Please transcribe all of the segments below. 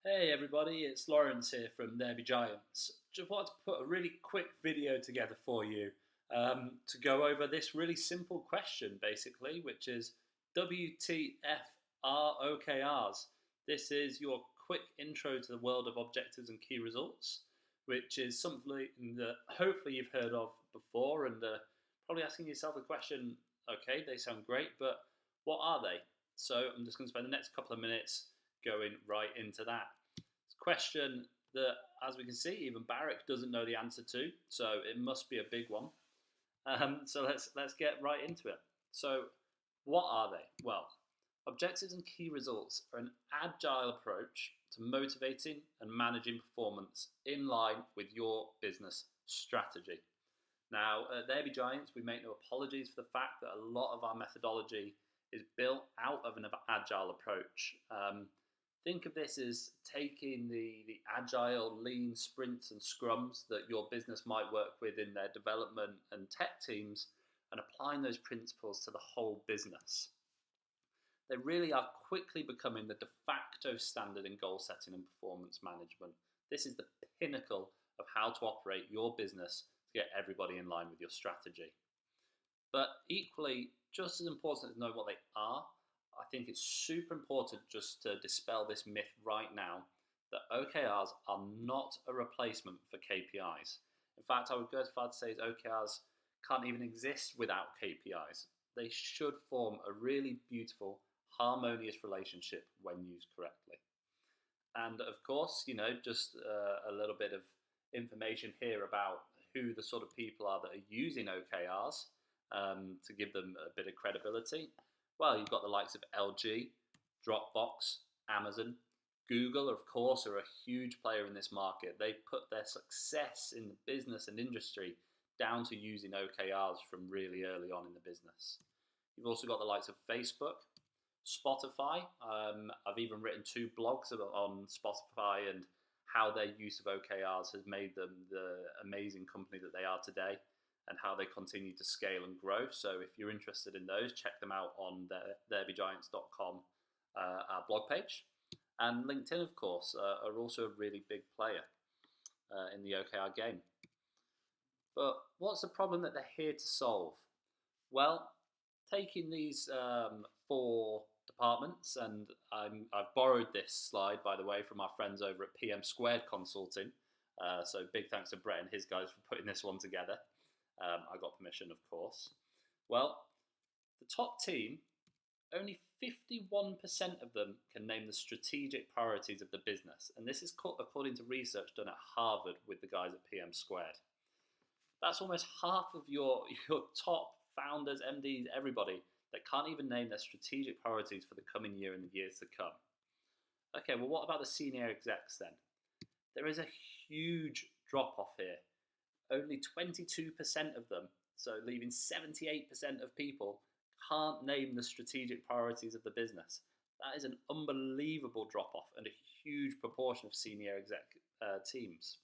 Hey everybody, it's Lawrence here from There Be Giants. Just wanted to put a really quick video together for you to go over this really simple question basically, which is WTF are OKRs? This is your quick intro to the world of objectives and key results, which is something that hopefully you've heard of before and probably asking yourself the question, okay, they sound great, but what are they? So I'm just going to spend the next couple of minutes going right into that. It's a question that, as we can see, even Barrick doesn't know the answer to, so it must be a big one. So let's get right into it. So, what are they? Well, objectives and key results are an agile approach to motivating and managing performance in line with your business strategy. Now, at There Be Giants, we make no apologies for the fact that a lot of our methodology is built out of an agile approach. Think of this as taking the agile, lean sprints and scrums that your business might work with in their development and tech teams and applying those principles to the whole business. They really are quickly becoming the de facto standard in goal setting and performance management. This is the pinnacle of how to operate your business to get everybody in line with your strategy. But equally, just as important as knowing what they are, I think it's super important just to dispel this myth right now that OKRs are not a replacement for KPIs. In fact, I would go as far to say that OKRs can't even exist without KPIs. They should form a really beautiful, harmonious relationship when used correctly. And of course, just a little bit of information here about who the sort of people are that are using OKRs to give them a bit of credibility. Well, you've got the likes of LG, Dropbox, Amazon, Google, of course, are a huge player in this market. They put their success in the business and industry down to using OKRs from really early on in the business. You've also got the likes of Facebook, Spotify. I've even written 2 blogs on Spotify and how their use of OKRs has made them the amazing company that they are today, and how they continue to scale and grow. So if you're interested in those, check them out on therebegiants.com, our blog page. And LinkedIn, of course, are also a really big player in the OKR game. But what's the problem that they're here to solve? Well, taking these 4 departments, and I've borrowed this slide, by the way, from our friends over at PM Squared Consulting. So big thanks to Brett and his guys for putting this one together. I got permission, of course. Well, the top team, only 51% of them can name the strategic priorities of the business. And this is according to research done at Harvard with the guys at PM Squared. That's almost half of your top founders, MDs, everybody that can't even name their strategic priorities for the coming year and the years to come. Okay, well, what about the senior execs then? There is a huge drop-off here. Only 22% of them, so leaving 78% of people, can't name the strategic priorities of the business. That is an unbelievable drop-off and a huge proportion of senior exec teams.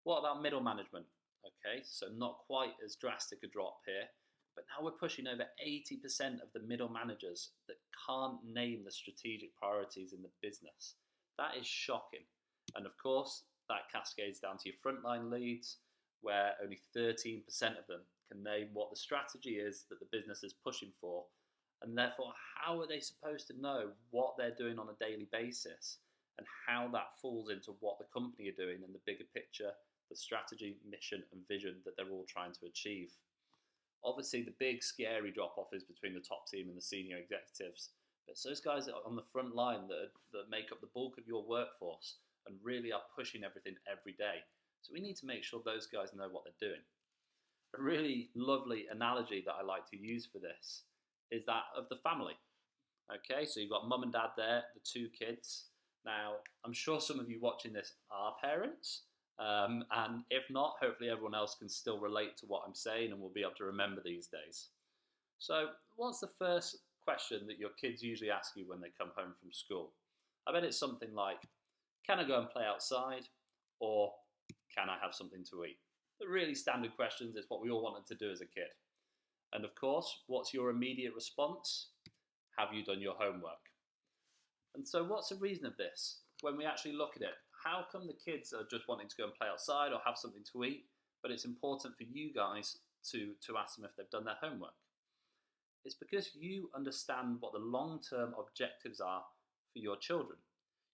What about middle management? Okay, so not quite as drastic a drop here, but now we're pushing over 80% of the middle managers that can't name the strategic priorities in the business. That is shocking. And of course, that cascades down to your frontline leads, where only 13% of them can name what the strategy is that the business is pushing for. And therefore, how are they supposed to know what they're doing on a daily basis and how that falls into what the company are doing in the bigger picture, the strategy, mission, and vision that they're all trying to achieve? Obviously, the big scary drop-off is between the top team and the senior executives. But it's those guys that are on the front line that make up the bulk of your workforce and really are pushing everything every day. So we need to make sure those guys know what they're doing. A really lovely analogy that I like to use for this is that of the family. Okay, so you've got mum and dad there, the 2 kids. Now, I'm sure some of you watching this are parents, and if not, hopefully everyone else can still relate to what I'm saying and will be able to remember these days. So what's the first question that your kids usually ask you when they come home from school? I bet it's something like, can I go and play outside? Or can I have something to eat? The really standard questions is what we all wanted to do as a kid. And of course, what's your immediate response? Have you done your homework? And so what's the reason of this? when we actually look at it, how come the kids are just wanting to go and play outside or have something to eat, but it's important for you guys to ask them if they've done their homework? It's because you understand what the long-term objectives are for your children.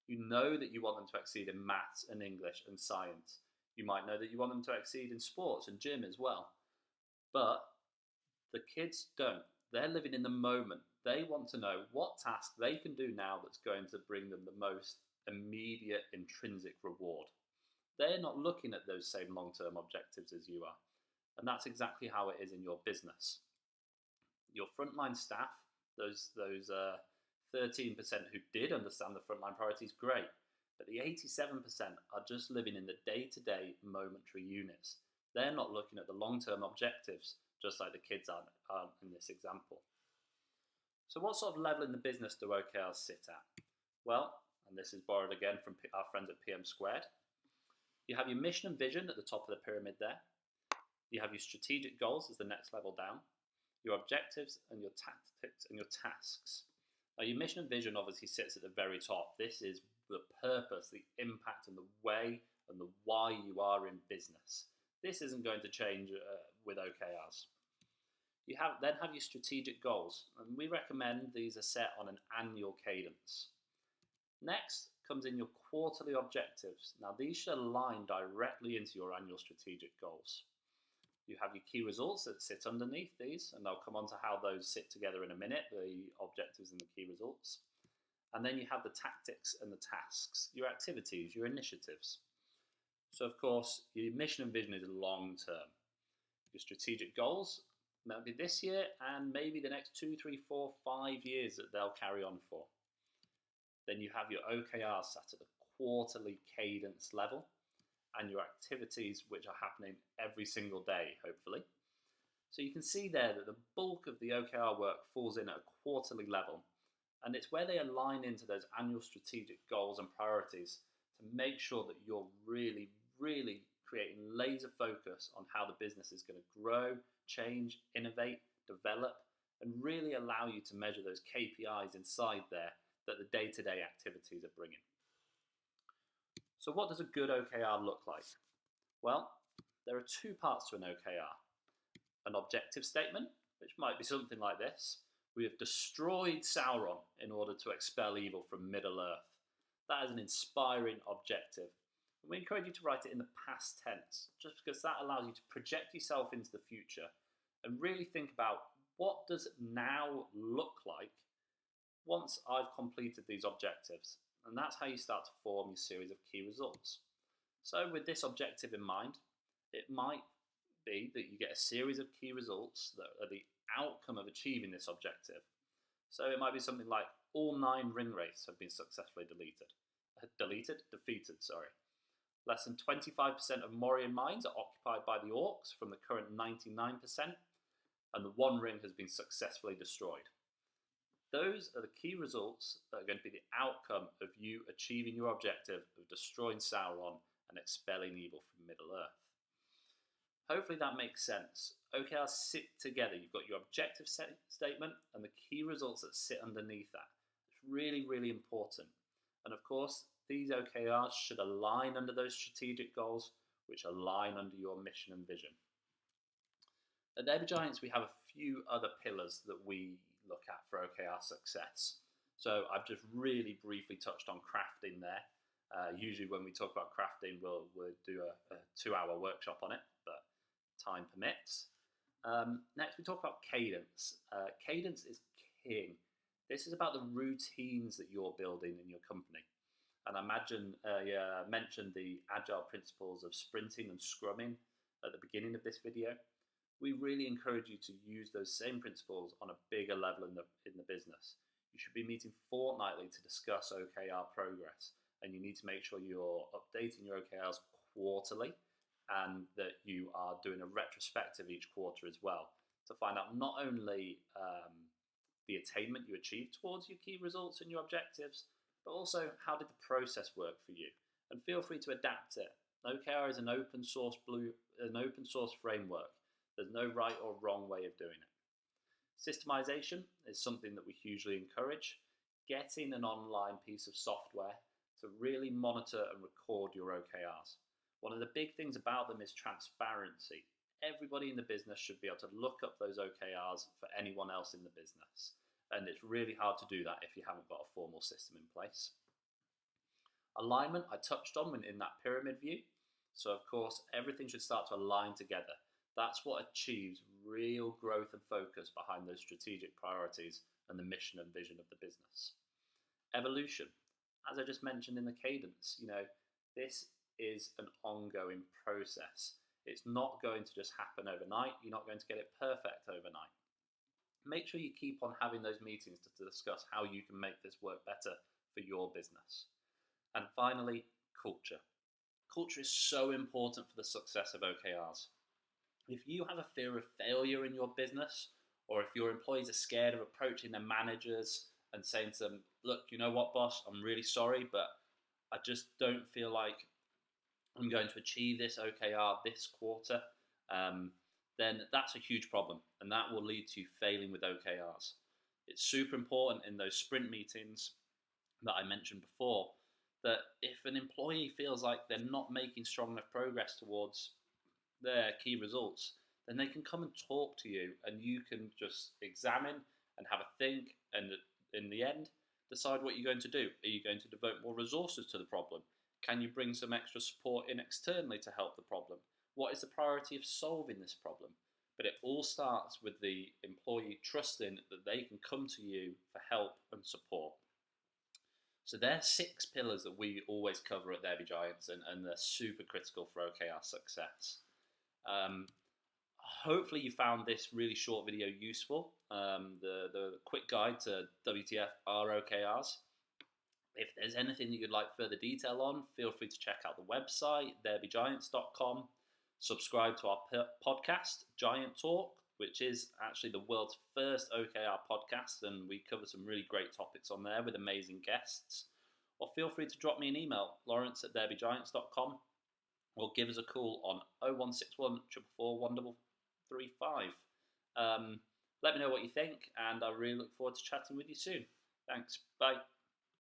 You know that you want them to exceed in maths and English and science. You might know that you want them to exceed in sports and gym as well. But the kids don't. They're living in the moment. They want to know what task they can do now that's going to bring them the most immediate intrinsic reward. They're not looking at those same long-term objectives as you are. And that's exactly how it is in your business. Your frontline staff, those 13% who did understand the frontline priorities, great. But the 87% are just living in the day-to-day momentary units. They're not looking at the long-term objectives, just like the kids are in this example. So what sort of level in the business do OKRs sit at? Well, and this is borrowed again from our friends at PM Squared, you have your mission and vision at the top of the pyramid there. You have your strategic goals as the next level down, your objectives and your tactics and your tasks. Now your mission and vision obviously sits at the very top. This is the purpose, the impact and the way and the why you are in business. This isn't going to change with OKRs. You then have your strategic goals, and we recommend these are set on an annual cadence. Next comes in your quarterly objectives. Now these should align directly into your annual strategic goals. You have your key results that sit underneath these, and I'll come on to how those sit together in a minute, the objectives and the key results. And then you have the tactics and the tasks, your activities, your initiatives. So of course, your mission and vision is long term. Your strategic goals, maybe this year and maybe the next 2, 3, 4, 5 years that they'll carry on for. Then you have your OKRs sat at the quarterly cadence level, and your activities which are happening every single day, hopefully. So you can see there that the bulk of the OKR work falls in at a quarterly level, and it's where they align into those annual strategic goals and priorities to make sure that you're really, really creating laser focus on how the business is going to grow, change, innovate, develop, and really allow you to measure those KPIs inside there that the day-to-day activities are bringing. So what does a good OKR look like? Well, there are two parts to an OKR. An objective statement, which might be something like this. We have destroyed Sauron in order to expel evil from Middle-earth. That is an inspiring objective. And we encourage you to write it in the past tense, just because that allows you to project yourself into the future and really think about what does now look like once I've completed these objectives. And that's how you start to form your series of key results. So with this objective in mind, it might be that you get a series of key results that are the outcome of achieving this objective. So it might be something like all 9 ring wraiths have been successfully defeated. Less than 25% of Morian mines are occupied by the orcs from the current 99%, and the 1 ring has been successfully destroyed. Those are the key results that are going to be the outcome of you achieving your objective of destroying Sauron and expelling evil from Middle-earth. Hopefully that makes sense. OKRs sit together. You've got your objective statement and the key results that sit underneath that. It's really, really important. And of course, these OKRs should align under those strategic goals, which align under your mission and vision. At Neighbour Giants, we have a few other pillars that we look at for OKR success. So I've just really briefly touched on crafting there. Usually when we talk about crafting, we'll do a 2-hour workshop on it, but time permits. Next, we talk about cadence. Cadence is king. This is about the routines that you're building in your company. And I mentioned the agile principles of sprinting and scrumming at the beginning of this video. We really encourage you to use those same principles on a bigger level in the business. You should be meeting fortnightly to discuss OKR progress, and you need to make sure you're updating your OKRs quarterly and that you are doing a retrospective each quarter as well to find out not only the attainment you achieved towards your key results and your objectives, but also how did the process work for you. And feel free to adapt it. OKR is an open source framework. There's no right or wrong way of doing it. Systemization is something that we hugely encourage. Getting an online piece of software to to really monitor and record your OKRs. One of the big things about them is transparency. Everybody in the business should be able to look up those OKRs for anyone else in the business. And it's really hard to do that if you haven't got a formal system in place. Alignment, I touched on in that pyramid view. So of course, everything should start to align together. That's what achieves real growth and focus behind those strategic priorities and the mission and vision of the business. Evolution, as I just mentioned in the cadence, this is an ongoing process. It's not going to just happen overnight. You're not going to get it perfect overnight. Make sure you keep on having those meetings to discuss how you can make this work better for your business. And finally, culture. Culture is so important for the success of OKRs. If you have a fear of failure in your business, or if your employees are scared of approaching their managers and saying to them, look, you know what, boss, I'm really sorry, but I just don't feel like I'm going to achieve this OKR this quarter, then that's a huge problem, and that will lead to you failing with OKRs. It's super important in those sprint meetings that I mentioned before, that if an employee feels like they're not making strong enough progress towards their key results, then they can come and talk to you, and you can just examine and have a think, and in the end, decide what you're going to do. Are you going to devote more resources to the problem? Can you bring some extra support in externally to help the problem? What is the priority of solving this problem? But it all starts with the employee trusting that they can come to you for help and support. So there are 6 pillars that we always cover at There Be Giants, and they're super critical for OKR success. Hopefully you found this really short video useful. The quick guide to WTF are OKRs. If there's anything that you'd like further detail on, feel free to check out the website, therebegiants.com. Subscribe to our podcast, Giant Talk, which is actually the world's first OKR podcast, and we cover some really great topics on there with amazing guests. Or feel free to drop me an email, lawrence@therebegiants.com, or give us a call on 0161 444 1135. Let me know what you think, and I really look forward to chatting with you soon. Thanks. Bye.